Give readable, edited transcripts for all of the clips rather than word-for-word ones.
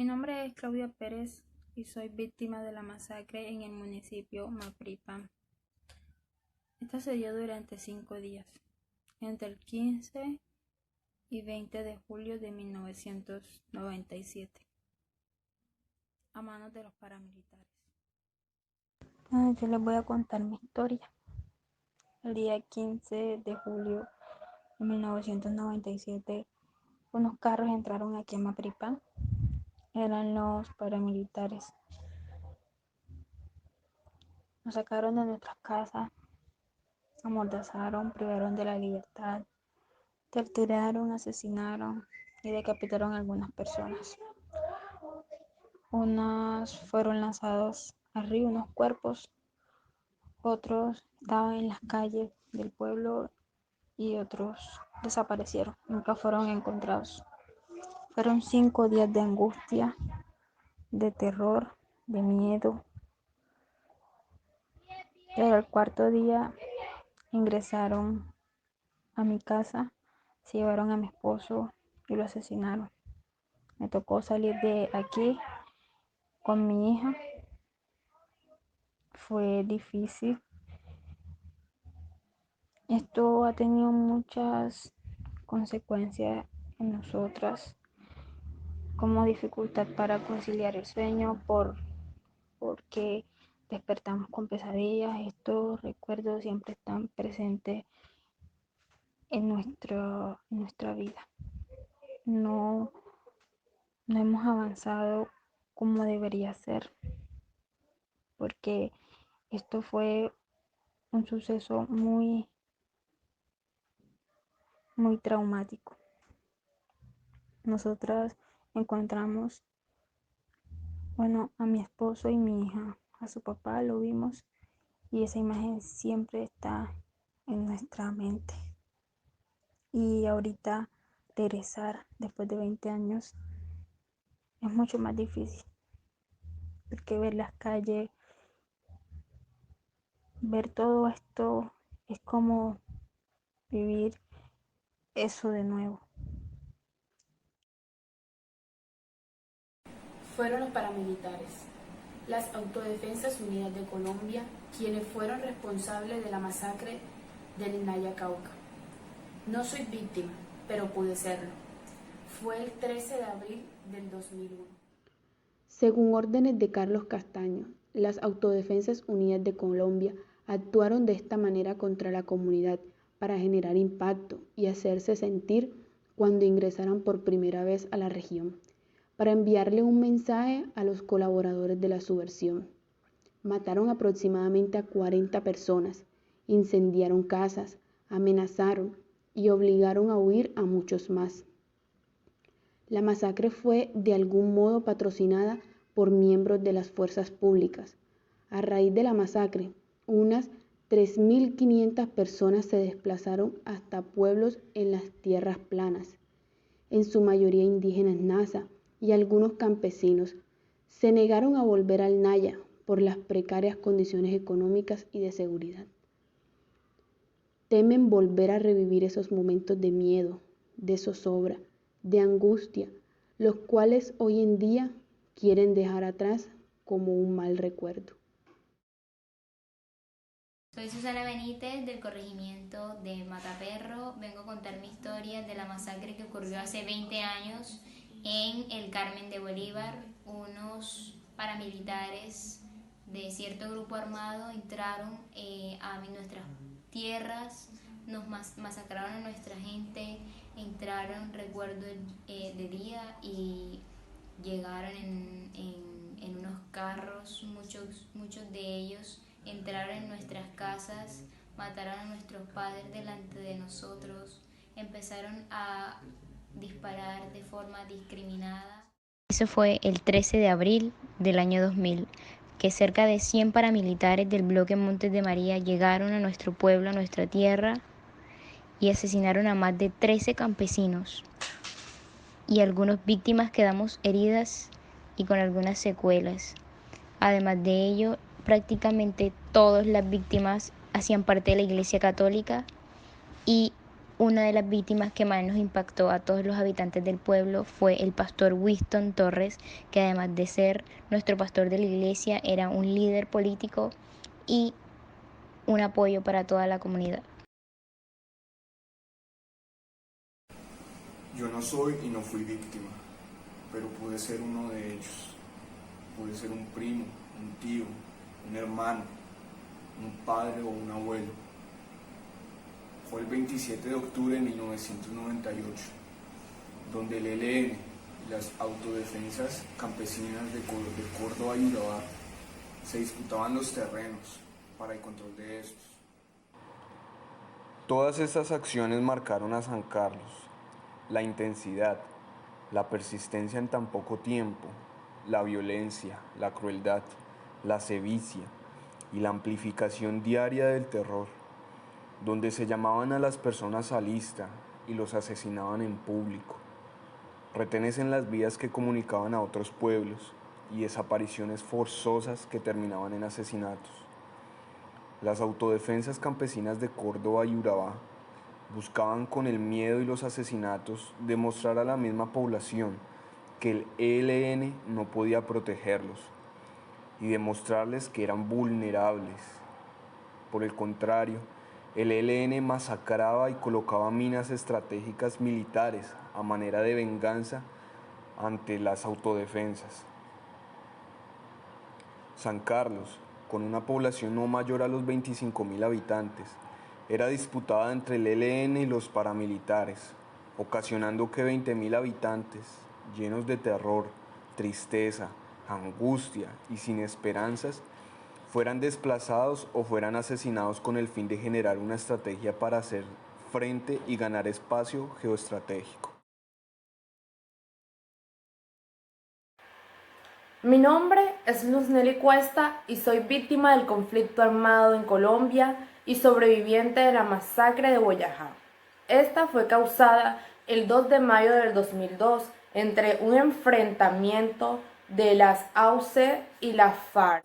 Mi nombre es Claudia Pérez y soy víctima de la masacre en el municipio Mapripán. Esta se dio durante 5 días, entre el 15 y 20 de julio de 1997, a manos de los paramilitares. Yo les voy a contar mi historia. El día 15 de julio de 1997, unos carros entraron aquí a Mapripán. Eran los paramilitares. Nos sacaron de nuestras casas, amordazaron, privaron de la libertad, torturaron, asesinaron y decapitaron a algunas personas. Unos fueron lanzados arriba, unos cuerpos, otros estaban en las calles del pueblo y otros desaparecieron, nunca fueron encontrados. Fueron 5 días de angustia, de terror, de miedo. Pero el cuarto día ingresaron a mi casa, se llevaron a mi esposo y lo asesinaron. Me tocó salir de aquí con mi hija. Fue difícil. Esto ha tenido muchas consecuencias en nosotras, como dificultad para conciliar el sueño porque despertamos con pesadillas. Estos recuerdos siempre están presentes en nuestra vida. No hemos avanzado como debería ser, porque esto fue un suceso muy traumático. Nosotras encontramos, a mi esposo y mi hija, a su papá lo vimos y esa imagen siempre está en nuestra mente. Y ahorita regresar después de 20 años es mucho más difícil, porque ver las calles, ver todo esto es como vivir eso de nuevo. Fueron los paramilitares, las Autodefensas Unidas de Colombia, quienes fueron responsables de la masacre del Naya Cauca. No soy víctima, pero pude serlo. Fue el 13 de abril del 2001. Según órdenes de Carlos Castaño, las Autodefensas Unidas de Colombia actuaron de esta manera contra la comunidad para generar impacto y hacerse sentir cuando ingresaran por primera vez a la región, para enviarle un mensaje a los colaboradores de la subversión. Mataron aproximadamente a 40 personas, incendiaron casas, amenazaron y obligaron a huir a muchos más. La masacre fue de algún modo patrocinada por miembros de las fuerzas públicas. A raíz de la masacre, unas 3.500 personas se desplazaron hasta pueblos en las tierras planas, en su mayoría indígenas Nasa, y algunos campesinos se negaron a volver al Naya por las precarias condiciones económicas y de seguridad. Temen volver a revivir esos momentos de miedo, de zozobra, de angustia, los cuales hoy en día quieren dejar atrás como un mal recuerdo. Soy Susana Benítez del corregimiento de Mataperro. Vengo a contar mi historia de la masacre que ocurrió hace 20 años en el Carmen de Bolívar. Unos paramilitares de cierto grupo armado entraron a nuestras tierras, nos masacraron a nuestra gente, entraron, recuerdo, de día y llegaron en unos carros, muchos de ellos entraron en nuestras casas, mataron a nuestros padres delante de nosotros, empezaron a disparar de forma discriminada. Eso fue el 13 de abril del año 2000, que cerca de 100 paramilitares del bloque Montes de María llegaron a nuestro pueblo, a nuestra tierra, y asesinaron a más de 13 campesinos. Y algunas víctimas quedamos heridas y con algunas secuelas. Además de ello, prácticamente todas las víctimas hacían parte de la Iglesia Católica y una de las víctimas que más nos impactó a todos los habitantes del pueblo fue el pastor Winston Torres, que además de ser nuestro pastor de la iglesia, era un líder político y un apoyo para toda la comunidad. Yo no soy y no fui víctima, pero pude ser uno de ellos. Pude ser un primo, un tío, un hermano, un padre o un abuelo. Fue el 27 de octubre de 1998, donde el ELN y las autodefensas campesinas de Córdoba y Urabá se disputaban los terrenos para el control de estos. Todas estas acciones marcaron a San Carlos. La intensidad, la persistencia en tan poco tiempo, la violencia, la crueldad, la sevicia y la amplificación diaria del terror, donde se llamaban a las personas a lista y los asesinaban en público, retenes en las vías que comunicaban a otros pueblos y desapariciones forzosas que terminaban en asesinatos. Las autodefensas campesinas de Córdoba y Urabá buscaban con el miedo y los asesinatos demostrar a la misma población que el ELN no podía protegerlos y demostrarles que eran vulnerables. Por el contrario, el ELN masacraba y colocaba minas estratégicas militares a manera de venganza ante las autodefensas. San Carlos, con una población no mayor a los 25.000 habitantes, era disputada entre el ELN y los paramilitares, ocasionando que 20.000 habitantes, llenos de terror, tristeza, angustia y sin esperanzas, fueran desplazados o fueran asesinados con el fin de generar una estrategia para hacer frente y ganar espacio geoestratégico. Mi nombre es Luz Nelly Cuesta y soy víctima del conflicto armado en Colombia y sobreviviente de la masacre de Boyajá. Esta fue causada el 2 de mayo del 2002 entre un enfrentamiento de las AUC y las FARC.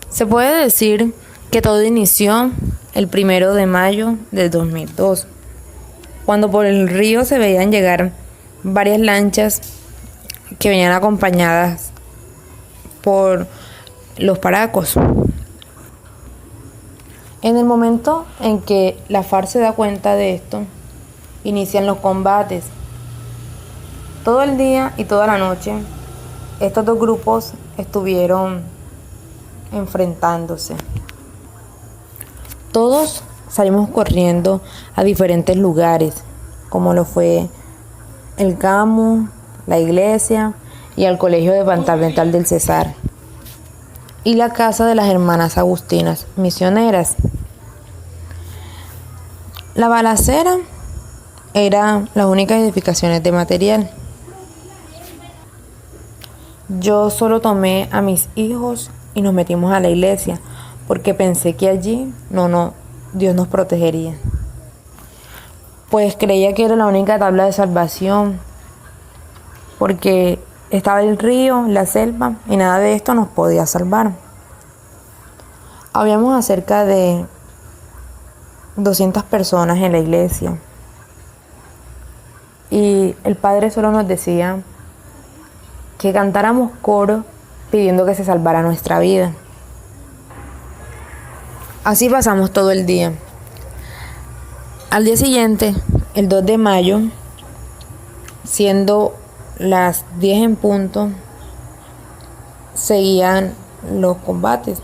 Se puede decir que todo inició el 1 de mayo del 2002, cuando por el río se veían llegar varias lanchas que venían acompañadas por los paracos. En el momento en que la FARC se da cuenta de esto, inician los combates. Todo el día y toda la noche, estos dos grupos estuvieron enfrentándose. Todos salimos corriendo a diferentes lugares, como lo fue el CAMU, la iglesia y al colegio departamental del Cesar y la casa de las hermanas agustinas misioneras. La balacera era las únicas edificaciones de material. Yo solo tomé a mis hijos y nos metimos a la iglesia porque pensé que allí Dios nos protegería. Pues creía que era la única tabla de salvación, porque estaba el río, la selva, y nada de esto nos podía salvar. Habíamos cerca de 200 personas en la iglesia, y el padre solo nos decía que cantáramos coro pidiendo que se salvara nuestra vida. Así pasamos todo el día. Al día siguiente, el 2 de mayo, siendo las 10 en punto, seguían los combates,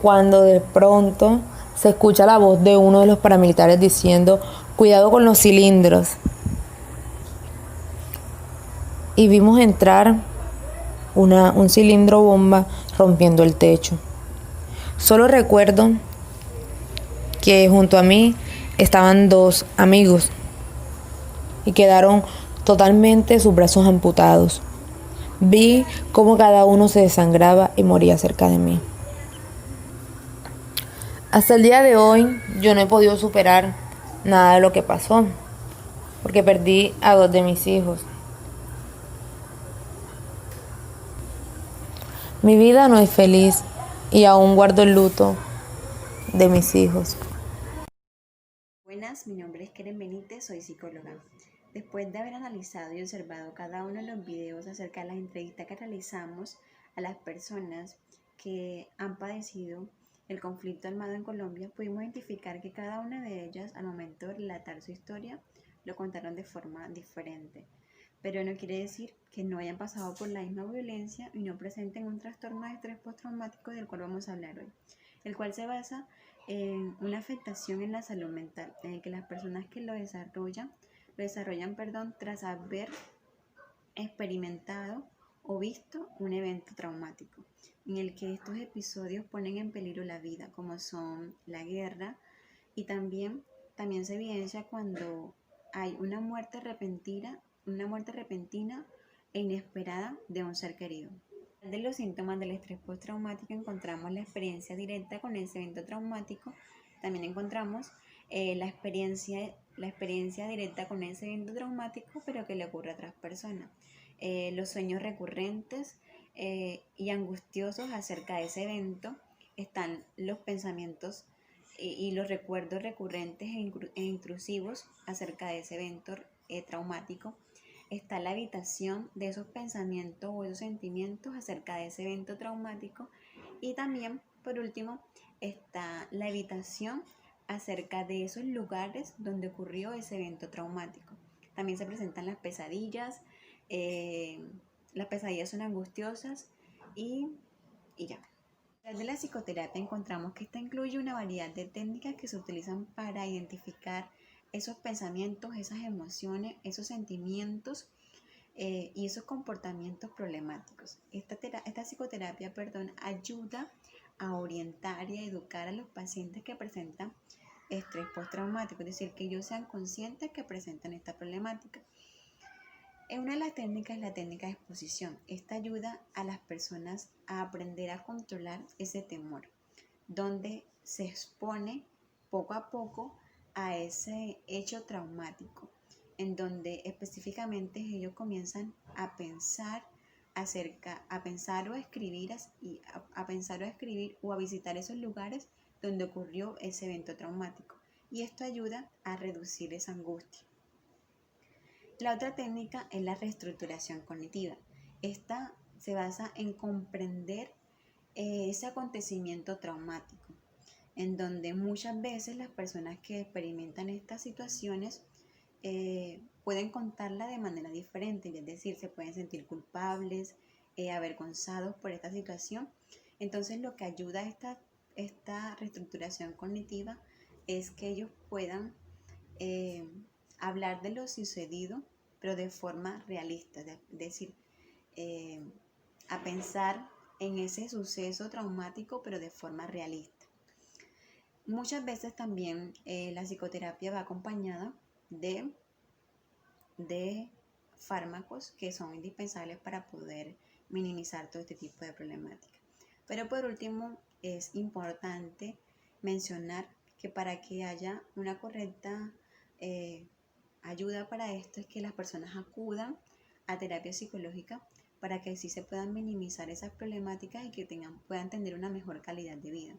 cuando de pronto se escucha la voz de uno de los paramilitares diciendo: cuidado con los cilindros. Y vimos entrar un cilindro bomba rompiendo el techo. Solo recuerdo que junto a mí estaban dos amigos y quedaron totalmente sus brazos amputados. Vi cómo cada uno se desangraba y moría cerca de mí. Hasta el día de hoy yo no he podido superar nada de lo que pasó, porque perdí a 2 de mis hijos. Mi vida no es feliz y aún guardo el luto de mis hijos. Buenas Buenas, mi nombre es Keren Benítez, soy psicóloga. Después de haber analizado y observado cada uno de los videos acerca de las entrevistas que realizamos a las personas que han padecido el conflicto armado en Colombia, pudimos identificar que cada una de ellas, al momento de relatar su historia, lo contaron de forma diferente. Pero no quiere decir que no hayan pasado por la misma violencia y no presenten un trastorno de estrés postraumático del cual vamos a hablar hoy, el cual se basa en una afectación en la salud mental, en el que las personas que lo desarrollan tras haber experimentado o visto un evento traumático, en el que estos episodios ponen en peligro la vida, como son la guerra, y también se evidencia cuando hay una muerte repentina e inesperada de un ser querido. De los síntomas del estrés postraumático encontramos la experiencia directa con ese evento traumático. También encontramos la experiencia directa con ese evento traumático, pero que le ocurre a otras personas. Los sueños recurrentes y angustiosos acerca de ese evento. Están los pensamientos y los recuerdos recurrentes e intrusivos acerca de ese evento traumático. Está la evitación de esos pensamientos o esos sentimientos acerca de ese evento traumático. Y también, por último, está la evitación acerca de esos lugares donde ocurrió ese evento traumático. También se presentan las pesadillas son angustiosas y ya. De la psicoterapia encontramos que esta incluye una variedad de técnicas que se utilizan para identificar esos pensamientos, esas emociones, esos sentimientos y esos comportamientos problemáticos. Esta psicoterapia ayuda a orientar y a educar a los pacientes que presentan estrés postraumático, es decir, que ellos sean conscientes que presentan esta problemática. Una de las técnicas es la técnica de exposición. Esta ayuda a las personas a aprender a controlar ese temor, donde se expone poco a poco a ese hecho traumático, en donde específicamente ellos comienzan a pensar o a escribir o a visitar esos lugares donde ocurrió ese evento traumático, y esto ayuda a reducir esa angustia. La otra técnica es la reestructuración cognitiva. Esta se basa en comprender ese acontecimiento traumático, en donde muchas veces las personas que experimentan estas situaciones pueden contarla de manera diferente, es decir, se pueden sentir culpables, avergonzados por esta situación. Entonces, lo que ayuda a esta reestructuración cognitiva es que ellos puedan hablar de lo sucedido, pero de forma realista, es decir, a pensar en ese suceso traumático, pero de forma realista. Muchas veces también la psicoterapia va acompañada de fármacos que son indispensables para poder minimizar todo este tipo de problemáticas. Pero por último, es importante mencionar que para que haya una correcta ayuda para esto es que las personas acudan a terapia psicológica para que así se puedan minimizar esas problemáticas y que puedan tener una mejor calidad de vida.